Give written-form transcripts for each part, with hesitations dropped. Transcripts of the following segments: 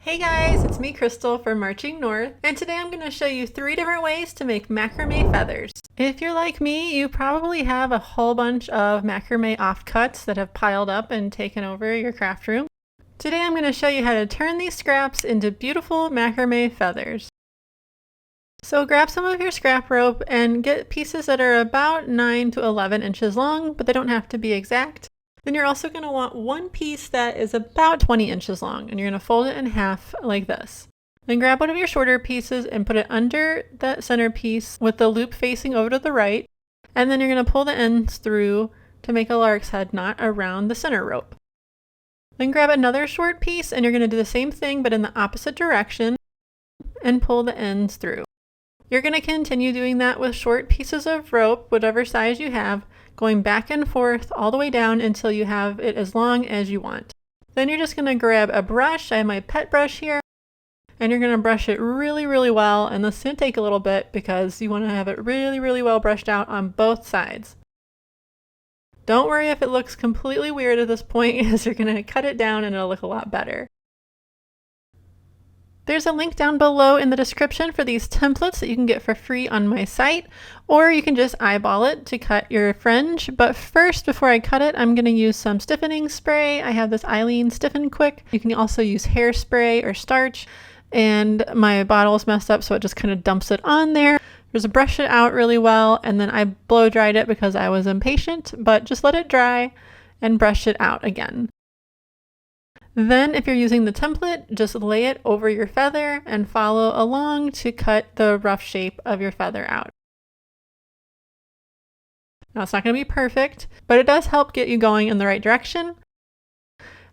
Hey guys, it's me Crystal from Marching North, and today I'm going to show you 3 different ways to make macrame feathers. If you're like me, you probably have a whole bunch of macrame offcuts that have piled up and taken over your craft room. Today I'm going to show you how to turn these scraps into beautiful macrame feathers. So grab some of your scrap rope and get pieces that are about 9 to 11 inches long, but they don't have to be exact. Then you're also going to want one piece that is about 20 inches long, and you're going to fold it in half like this. Then grab one of your shorter pieces and put it under that center piece with the loop facing over to the right, and then you're going to pull the ends through to make a lark's head knot around the center rope. Then grab another short piece and you're going to do the same thing but in the opposite direction and pull the ends through. You're going to continue doing that with short pieces of rope, whatever size you have, going back and forth all the way down until you have it as long as you want. Then you're just going to grab a brush. I have my pet brush here, and you're going to brush it really well, and this is going to take a little bit because you want to have it really well brushed out on both sides. Don't worry if it looks completely weird at this point, as you're going to cut it down and it'll look a lot better. There's a link down below in the description for these templates that you can get for free on my site, or you can just eyeball it to cut your fringe. But first, before I cut it, I'm going to use some stiffening spray. I have this Eileen Stiffen Quick. You can also use hairspray or starch, and my bottle's messed up, so it just kind of dumps it on there. Just brush it out really well, and then I blow dried it because I was impatient, but just let it dry and brush it out again. Then if you're using the template, just lay it over your feather and follow along to cut the rough shape of your feather out. Now it's not going to be perfect, but it does help get you going in the right direction.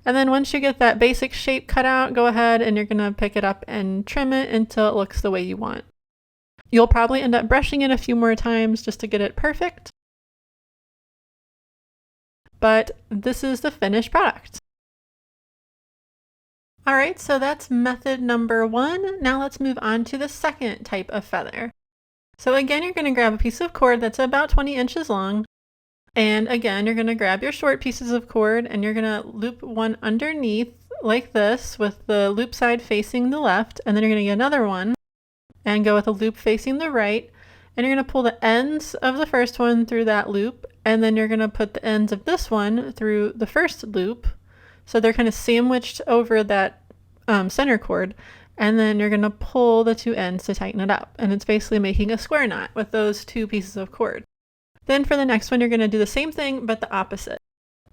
And then once you get that basic shape cut out, go ahead and you're going to pick it up and trim it until it looks the way you want. You'll probably end up brushing it a few more times just to get it perfect. But this is the finished product. Alright, so that's method number 1. Now let's move on to the second type of feather. So again, you're going to grab a piece of cord that's about 20 inches long. And again, you're going to grab your short pieces of cord and you're going to loop one underneath like this with the loop side facing the left. And then you're going to get another one and go with a loop facing the right. And you're going to pull the ends of the first one through that loop. And then you're going to put the ends of this one through the first loop. So they're kind of sandwiched over that center cord, and then you're going to pull the two ends to tighten it up. And it's basically making a square knot with those two pieces of cord. Then for the next one, you're going to do the same thing, but the opposite.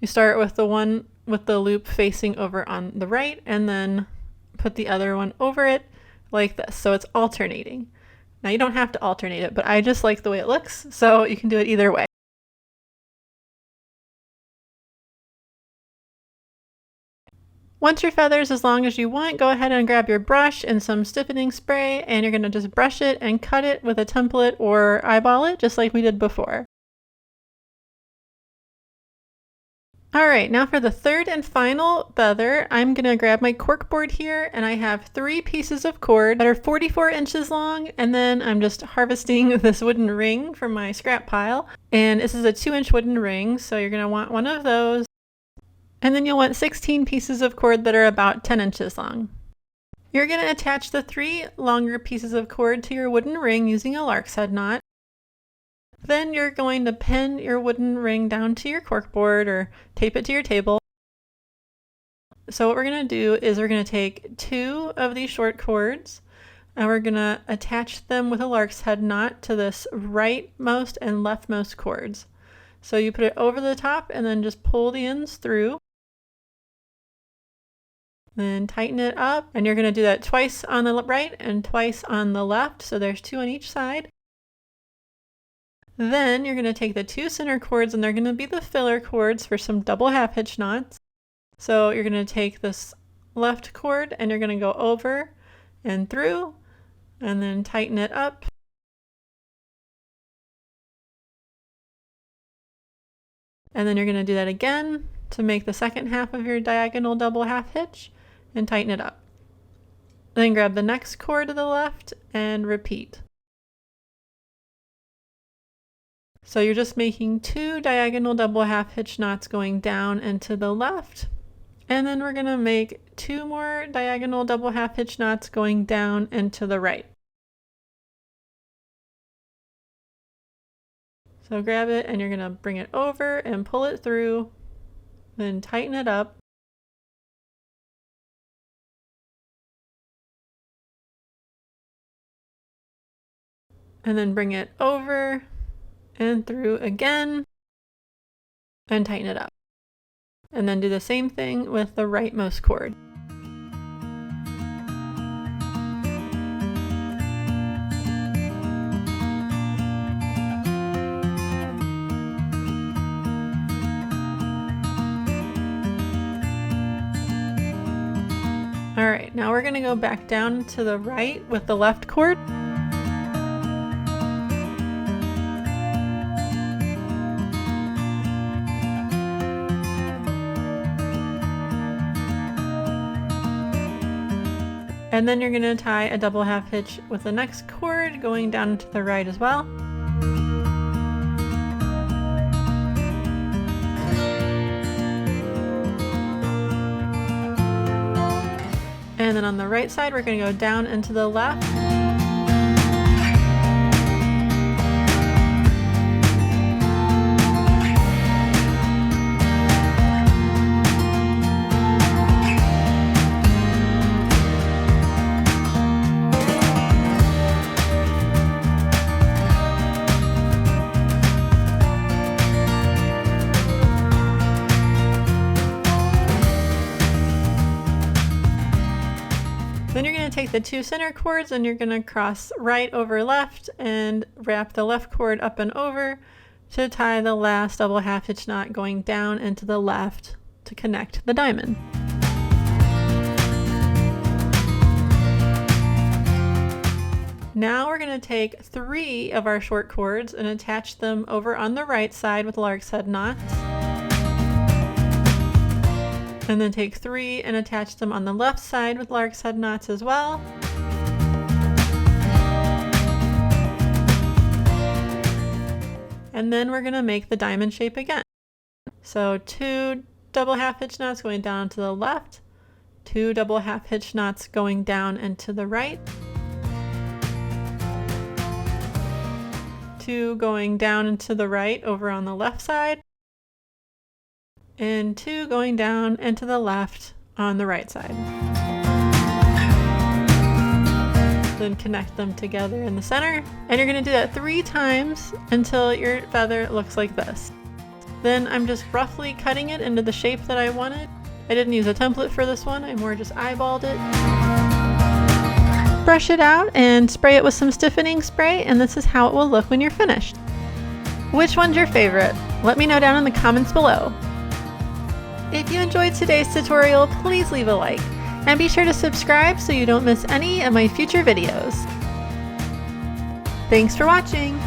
You start with the one with the loop facing over on the right, and then put the other one over it like this. So it's alternating. Now you don't have to alternate it, but I just like the way it looks, so you can do it either way. Once your feather's as long as you want, go ahead and grab your brush and some stiffening spray, and you're going to just brush it and cut it with a template or eyeball it, just like we did before. Alright, now for the third and final feather, I'm going to grab my cork board here, and I have 3 pieces of cord that are 44 inches long, and then I'm just harvesting this wooden ring from my scrap pile. And this is a 2-inch wooden ring, so you're going to want one of those. And then you'll want 16 pieces of cord that are about 10 inches long. You're going to attach the 3 longer pieces of cord to your wooden ring using a lark's head knot. Then you're going to pin your wooden ring down to your corkboard or tape it to your table. So what we're going to do is we're going to take 2 of these short cords and we're going to attach them with a lark's head knot to this rightmost and leftmost cords. So you put it over the top and then just pull the ends through. Then tighten it up, and you're going to do that twice on the right and twice on the left, so there's 2 on each side. Then you're going to take the 2 center cords, and they're going to be the filler cords for some double half hitch knots. So you're going to take this left cord and you're going to go over and through and then tighten it up. And then you're going to do that again to make the second half of your diagonal double half hitch and tighten it up. Then grab the next cord to the left and repeat. So you're just making 2 diagonal double half hitch knots going down and to the left, And then we're going to make 2 more diagonal double half hitch knots going down and to the right. So grab it and you're going to bring it over and pull it through, then tighten it up. And then bring it over and through again and tighten it up. And then do the same thing with the rightmost cord. All right, now we're going to go back down to the right with the left cord. And then you're going to tie a double half hitch with the next cord going down to the right as well. And then on the right side, we're going to go down and to the left. Then you're going to take the 2 center cords and you're going to cross right over left and wrap the left cord up and over to tie the last double half hitch knot going down and to the left to connect the diamond. Now we're going to take 3 of our short cords and attach them over on the right side with lark's head knots. And then take 3 and attach them on the left side with lark's head knots as well. And then we're going to make the diamond shape again. So 2 double half hitch knots going down to the left, 2 double half hitch knots going down and to the right, 2 going down and to the right over on the left side, and 2 going down and to the left on the right side. Then connect them together in the center, and you're going to do that 3 times until your feather looks like this. Then I'm just roughly cutting it into the shape that I wanted. I didn't use a template for this one, I more just eyeballed it. Brush it out and spray it with some stiffening spray, and this is how it will look when you're finished. Which one's your favorite? Let me know down in the comments below. If you enjoyed today's tutorial, please leave a like, and be sure to subscribe so you don't miss any of my future videos. Thanks for watching!